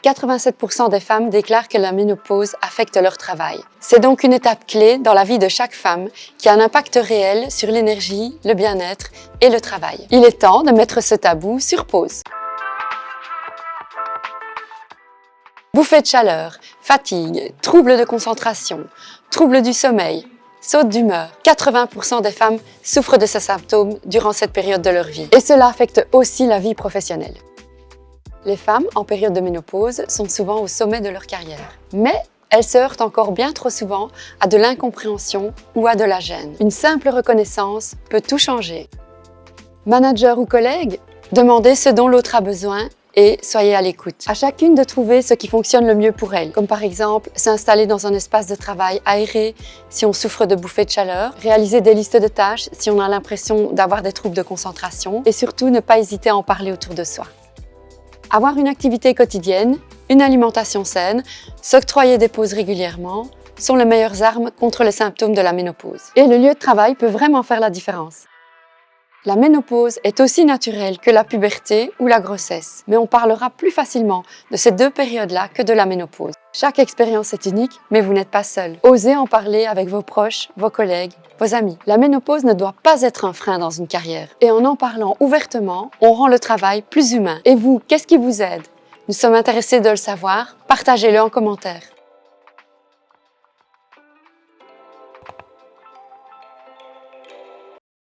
87% des femmes déclarent que la ménopause affecte leur travail. C'est donc une étape clé dans la vie de chaque femme qui a un impact réel sur l'énergie, le bien-être et le travail. Il est temps de mettre ce tabou sur pause. Bouffées de chaleur, fatigue, troubles de concentration, troubles du sommeil, saute d'humeur. 80% des femmes souffrent de ces symptômes durant cette période de leur vie. Et cela affecte aussi la vie professionnelle. Les femmes en période de ménopause sont souvent au sommet de leur carrière. Mais elles se heurtent encore bien trop souvent à de l'incompréhension ou à de la gêne. Une simple reconnaissance peut tout changer. Manager ou collègue, demandez ce dont l'autre a besoin et soyez à l'écoute. À chacune de trouver ce qui fonctionne le mieux pour elle, comme par exemple s'installer dans un espace de travail aéré si on souffre de bouffées de chaleur, réaliser des listes de tâches si on a l'impression d'avoir des troubles de concentration et surtout ne pas hésiter à en parler autour de soi. Avoir une activité quotidienne, une alimentation saine, s'octroyer des pauses régulièrement sont les meilleures armes contre les symptômes de la ménopause. Et le lieu de travail peut vraiment faire la différence. La ménopause est aussi naturelle que la puberté ou la grossesse, mais on parlera plus facilement de ces deux périodes-là que de la ménopause. Chaque expérience est unique, mais vous n'êtes pas seul. Osez en parler avec vos proches, vos collègues, vos amis. La ménopause ne doit pas être un frein dans une carrière. Et en parlant ouvertement, on rend le travail plus humain. Et vous, qu'est-ce qui vous aide? Nous sommes intéressés de le savoir. Partagez-le en commentaire.